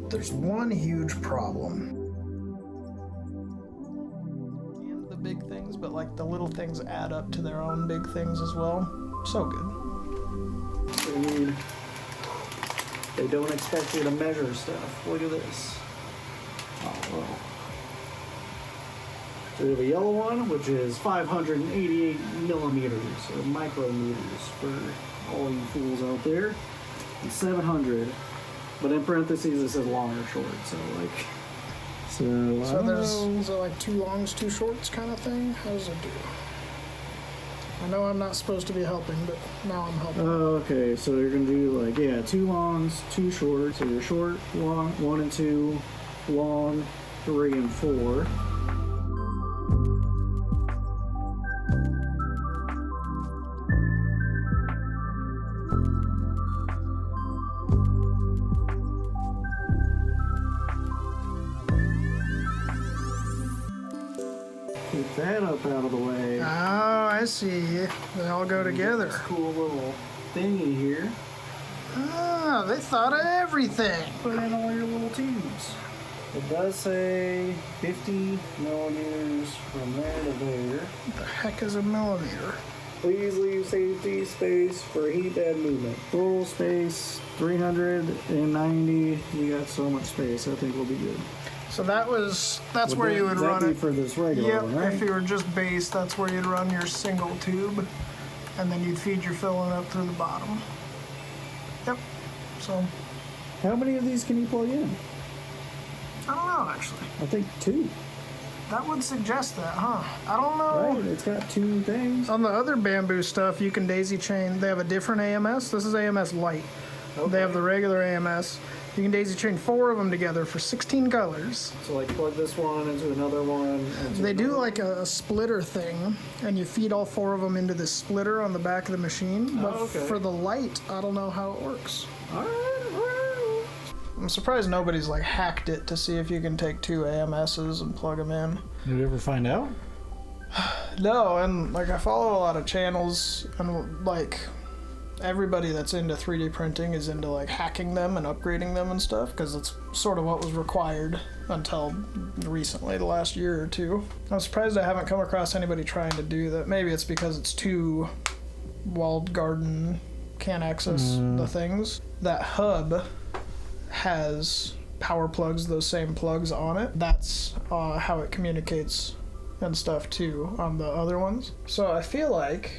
There's one huge problem. And the big things, but like the little things add up to their own big things as well. So good. I mean, they don't expect you to measure stuff. Look at this. Oh, well. So we have a yellow one, which is 588 millimeters, or micrometers for all you fools out there. And 700, but in parentheses it says long or short, so like... So there's like 2 longs, 2 shorts kind of thing? How does it do? I know I'm not supposed to be helping, but now I'm helping. Oh, okay, so you're gonna do like, yeah, 2 longs, 2 shorts. So you're short, long, 1 and 2, long, 3 and 4. Keep that up out of the way. Oh, I see. They all go together. This cool little thingy here. Ah, they thought of everything. Put in all your little tubes. It does say 50 millimeters from there to there. What the heck is a millimeter? Please leave safety space for heat bed movement. Total space 390. You got so much space. I think we'll be good. So that's where you would run it. For this regular one, right? If you were just base, that's where you'd run your single tube, and then you'd feed your filling up through the bottom. Yep. So. How many of these can you plug in? I don't know, actually. I think 2. That would suggest that, huh? I don't know. Right, it's got 2 things. On the other Bambu stuff, you can daisy chain. They have a different AMS. This is AMS Light. Okay. They have the regular AMS. You can daisy chain 4 of them together for 16 colors. So like plug this one into another one. They do like a splitter thing, and you feed all 4 of them into this splitter on the back of the machine. But for the light, I don't know how it works. All right. I'm surprised nobody's like hacked it to see if you can take 2 AMSs and plug them in. Did you ever find out? No, and like I follow a lot of channels, and like everybody that's into 3D printing is into like hacking them and upgrading them and stuff, because it's sort of what was required until recently, the last year or 2. I'm surprised I haven't come across anybody trying to do that. Maybe it's because it's too walled garden, can't access the things. That hub has power plugs, those same plugs on it. That's how it communicates and stuff too on the other ones. So I feel like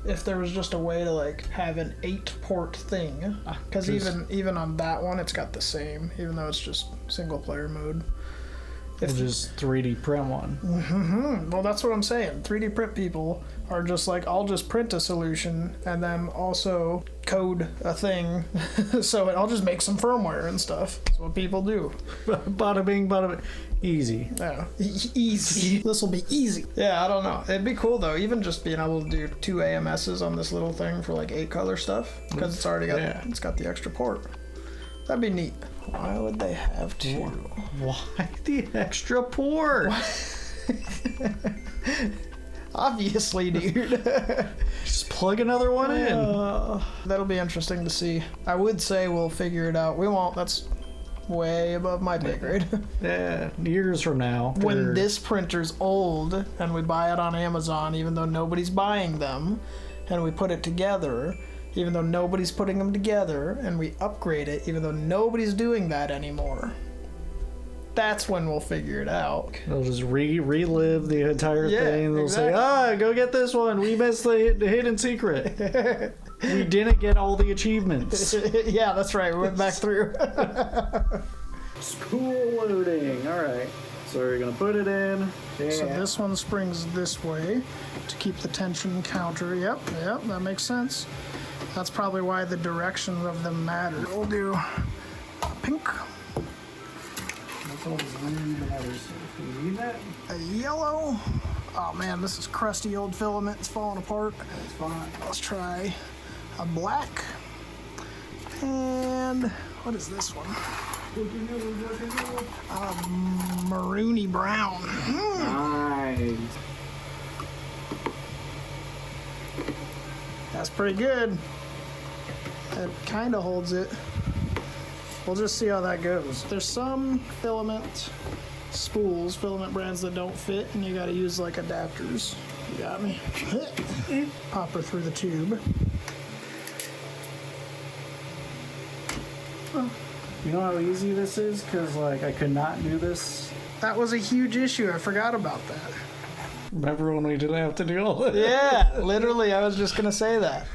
if there was just a way to like have an 8-port thing, because even on that one it's got the same, even though it's just single player mode. If just 3D print one. Mm-hmm. Well, that's what I'm saying. 3D print people are just like, I'll just print a solution and then also code a thing, so I'll just make some firmware and stuff. That's what people do. Bada bing, bada bing. Easy. Yeah, easy. This will be easy. Yeah, I don't know. It'd be cool though, even just being able to do 2 AMSs on this little thing for like 8 color stuff, because it's already got it's got the extra port. That'd be neat. Why would they have 2? Why the extra port? Obviously, dude. Just plug another one in. That'll be interesting to see. I would say we'll figure it out. We won't. That's way above my pay grade. Yeah, years from now. When this printer's old and we buy it on Amazon, even though nobody's buying them, and we put it together, even though nobody's putting them together, and we upgrade it, even though nobody's doing that anymore. That's when we'll figure it out. They'll just relive the entire thing. They'll say, go get this one. We missed the hidden secret. We didn't get all the achievements. Yeah, that's right. We went back through. Spool loading. All right. So we're going to put it in. Yeah. So this one springs this way to keep the tension counter. Yep, that makes sense. That's probably why the direction of them matter. We'll do pink. That's always really matters. Do you need that? A yellow. Oh man, this is crusty old filament. It's falling apart. That's fine. Let's try a black. And what is this one? Maroony brown. Nice. That's pretty good. That kind of holds it. we'll just see how that goes. There's some filament spools, filament brands that don't fit, and you gotta use like adapters. You got me? Pop her through the tube. You know how easy this is? Because, like, I could not do this. That was a huge issue. I forgot about that. Remember when we didn't have to do all that? Yeah, literally, I was just gonna say that.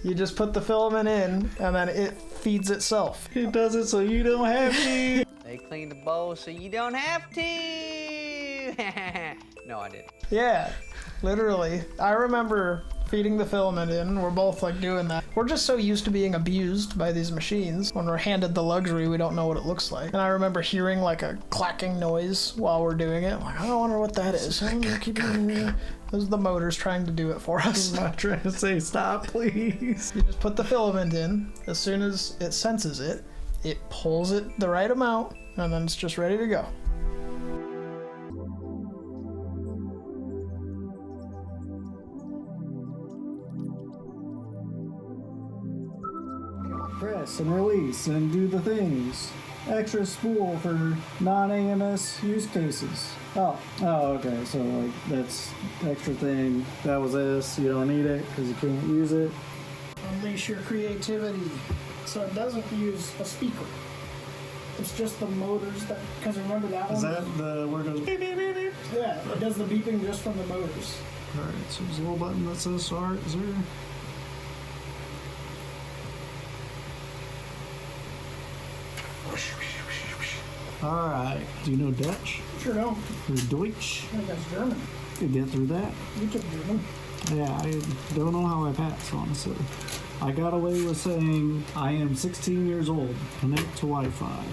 You just put the filament in, and then it feeds itself. It does it so you don't have to. They clean the bowl so you don't have to. No, I didn't. Yeah, literally. I remember feeding the filament in. We're both like doing that. We're just so used to being abused by these machines. When we're handed the luxury, we don't know what it looks like. And I remember hearing like a clacking noise while we're doing it. I'm like, I wonder what that is. Those are the motors trying to do it for us. I'm not trying to say stop, please. You just put the filament in. As soon as it senses it, it pulls it the right amount, and then it's just ready to go. Press and release and do the things. Extra spool for non-AMS use cases. Oh, okay. So like that's extra thing. That was this. You don't need it because you can't use it. Unleash your creativity. So it doesn't use a speaker. It's just the motors that. Because remember that Is one? that the where it goes beep beep beep beep? Yeah, it does the beeping just from the motors. All right. So there's a little button that says start. Is there? All right. Do you know Dutch Sure don't. or Deutsch? I think that's German. You get through that? You took German. Yeah, I don't know how I passed, honestly. I got away with saying I am 16 years old. Connect to Wi-Fi.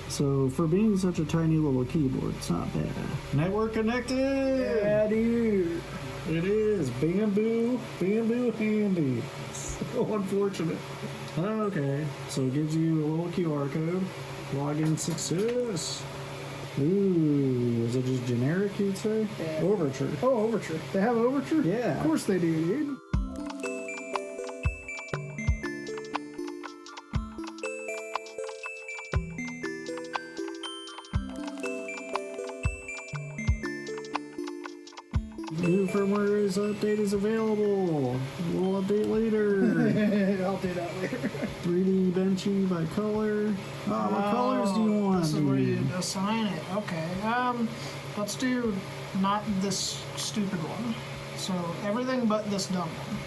So for being such a tiny little keyboard, it's not bad. Network connected. Yeah, dude. It is bamboo handy. So unfortunate. Okay, so it gives you a little QR code. Login success. Ooh, is it just generic, you'd say? Yeah. Overture. Oh, Overture. They have Overture? Yeah. Of course they do, dude. New firmware update is available. We'll update later. I'll do that later. 3D benchy by color. Oh, what colors do you want? This is where you dude? assign it. Okay. Let's do not this stupid one. So everything but this dumb one.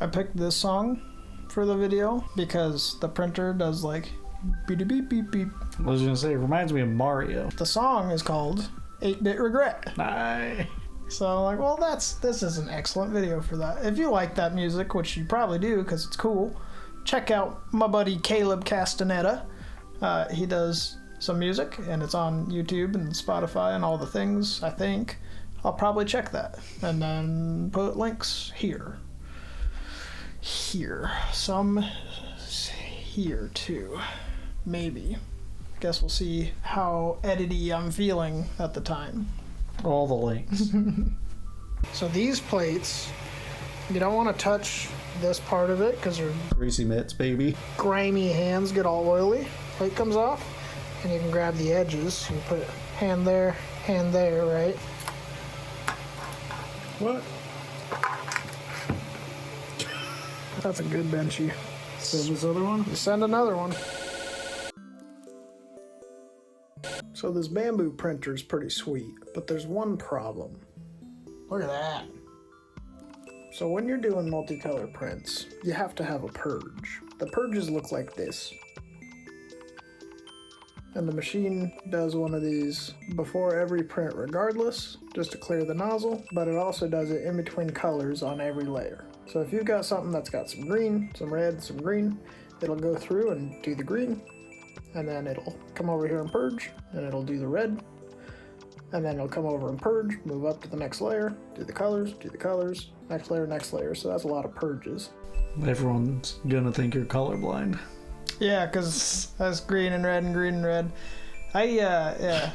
I picked this song for the video because the printer does like beep beep beep beep. I was gonna say, it reminds me of Mario. The song is called 8-Bit Regret. Nice. So I'm like, well, this is an excellent video for that. If you like that music, which you probably do because it's cool, check out my buddy Caleb Castaneda. He does some music and it's on YouTube and Spotify and all the things, I think. I'll probably check that and then put links here. Some here too, maybe. Guess we'll see how edity I'm feeling at the time. All the links. So these plates, you don't want to touch this part of it because your Greasy mitts, baby. grimy hands get all oily. Plate comes off and you can grab the edges. You put hand there, right? What? That's a good benchy. Send this other one? You send another one. So this Bambu printer is pretty sweet, but there's one problem. Look at that. So when you're doing multicolor prints, you have to have a purge. The purges look like this. And the machine does one of these before every print regardless, just to clear the nozzle, but it also does it in between colors on every layer. So if you've got something that's got some green, some red, some green, it'll go through and do the green, and then it'll come over here and purge, and it'll do the red, and then it'll come over and purge, move up to the next layer, do the colors, next layer, so that's a lot of purges. Everyone's gonna think you're colorblind. Yeah, because that's green and red and green and red. I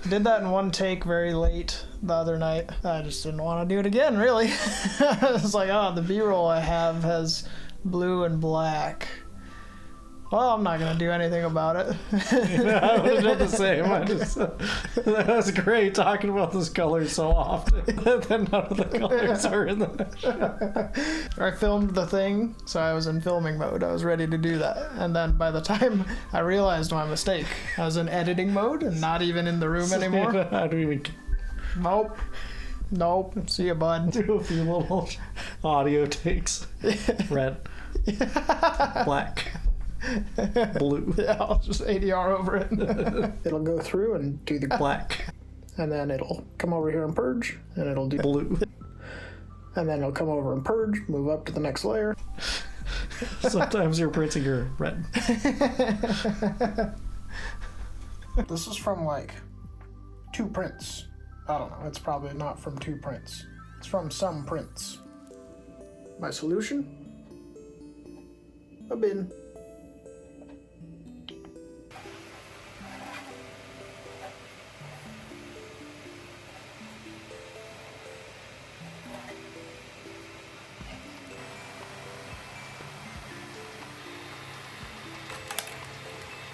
did that in one take very late the other night. I just didn't want to do it again, really. It's like, oh, the B-roll I have has blue and black. Well, I'm not gonna do anything about it. I would have done the same. That was great talking about those colors so often. Then none of the colors are in the I filmed the thing, so I was in filming mode. I was ready to do that. And then by the time I realized my mistake, I was in editing mode and not even in the room anymore. I don't even Nope. See ya, bud. do a few little audio takes. Red. Black. Blue. Yeah, I'll just ADR over it. It'll go through and do the Black. and then it'll come over here and purge, and it'll do Blue. and then it'll come over and purge, move up to the next layer. Sometimes you're printing your red. This is from like 2 prints. I don't know, it's probably not from 2 prints. It's from some prints. My solution? A bin.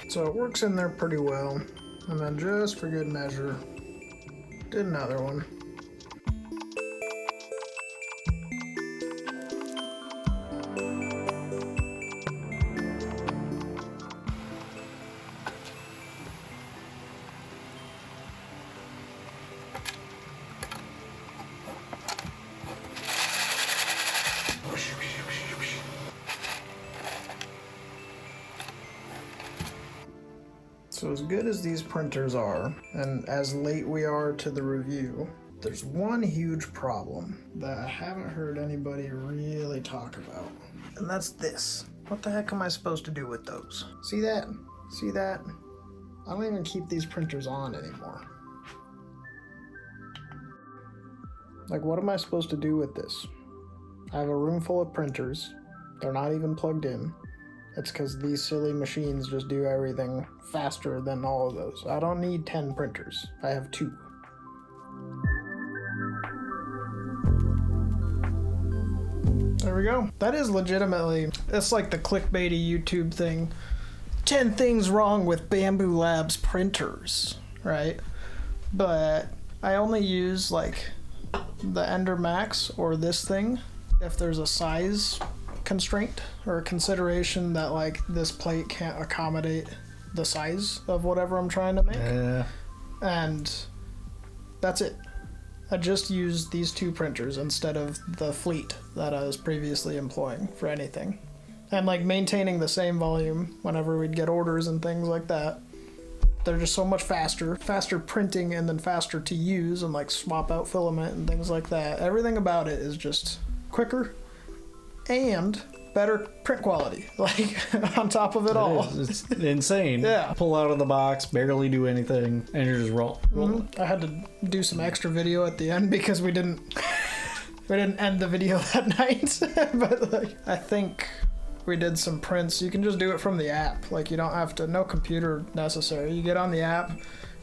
So it works in there pretty well. And then just for good measure, did another one. So as good as these printers are, and as late we are to the review, there's one huge problem that I haven't heard anybody really talk about. And that's this. What the heck am I supposed to do with those? See that? See that? I don't even keep these printers on anymore. Like, what am I supposed to do with this? I have a room full of printers. They're not even plugged in. It's because these silly machines just do everything faster than all of those. I don't need 10 printers. I have 2. There we go. That is legitimately, it's like the clickbaity YouTube thing. 10 things wrong with Bambu Labs printers, right? But I only use like the Ender Max or this thing if there's a size constraint or a consideration that like this plate can't accommodate the size of whatever I'm trying to make. Yeah. And that's it. I just used these 2 printers instead of the fleet that I was previously employing for anything. And like maintaining the same volume whenever we'd get orders and things like that. They're just so much faster printing and then faster to use and like swap out filament and things like that. Everything about it is just quicker and better print quality, like on top of it all. It's insane. Yeah. Pull out of the box, barely do anything, and you're just roll. I had to do some extra video at the end because we didn't end the video that night. But like, I think we did some prints. You can just do it from the app. Like, you don't have to, no computer necessary. You get on the app,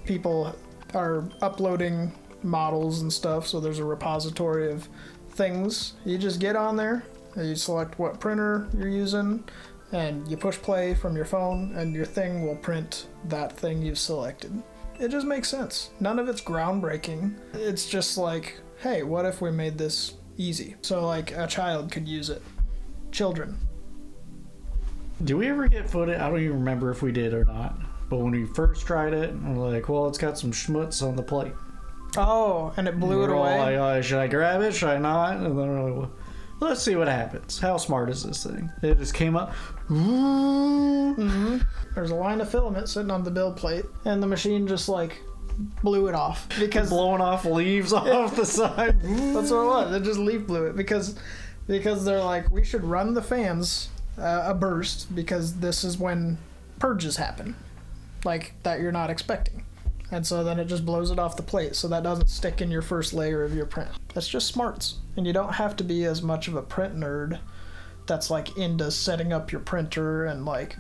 people are uploading models and stuff, so there's a repository of things. You just get on there, you select what printer you're using, and you push play from your phone, and your thing will print that thing you've selected. It just makes sense. None of it's groundbreaking. It's just like, hey, what if we made this easy? So like a child could use it. Children. Do we ever get footage? I don't even remember if we did or not. But when we first tried it, we're like, well, it's got some schmutz on the plate. Oh, and it blew it away? Like, should I grab it? Should I not? And then we're like, well, let's see what happens. How smart is this thing? It just came up. Mm-hmm. There's a line of filament sitting on the build plate, and the machine just like blew it off because blowing off leaves off the side. That's what it was. It just leaf blew it because they're like, we should run the fans a burst because this is when purges happen, like that you're not expecting. And so then it just blows it off the plate so that doesn't stick in your first layer of your print. That's just smarts. And you don't have to be as much of a print nerd that's like into setting up your printer and like,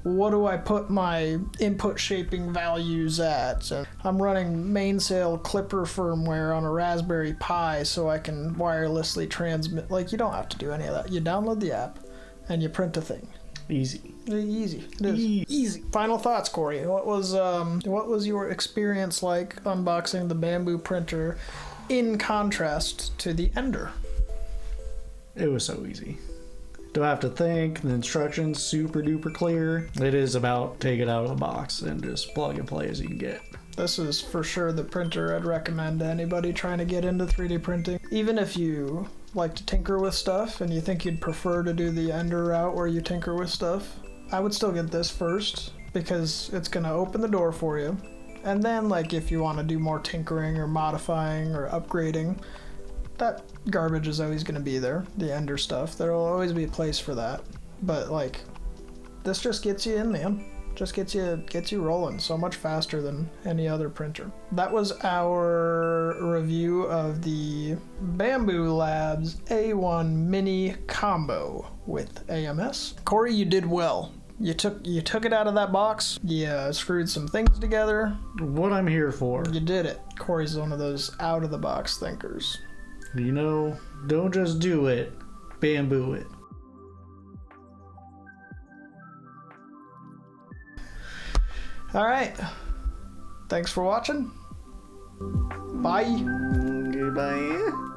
what do I put my input shaping values at? And I'm running mainsail Clipper firmware on a Raspberry Pi so I can wirelessly transmit. Like, you don't have to do any of that. You download the app and you print a thing. Easy. Easy. It is. Easy. Final thoughts, Kory. What was your experience like unboxing the Bambu printer in contrast to the Ender? It was so easy. Don't have to think. The instructions super duper clear. It is about take it out of the box and just plug and play as you can get. This is for sure the printer I'd recommend to anybody trying to get into 3D printing. Even if you like to tinker with stuff and you think you'd prefer to do the Ender route where you tinker with stuff, I would still get this first because it's going to open the door for you. And then, like, if you want to do more tinkering or modifying or upgrading, that garbage is always going to be there. The Ender stuff, there will always be a place for that. But like, this just gets you in, man. Just gets you rolling so much faster than any other printer. That was our review of the Bambu Labs A1 Mini Combo with AMS. Kory, you did well. You took it out of that box. You screwed some things together. What I'm here for. You did it. Kory's one of those out of the box thinkers. You know, don't just do it, bamboo it. All right. Thanks for watching. Bye. Goodbye.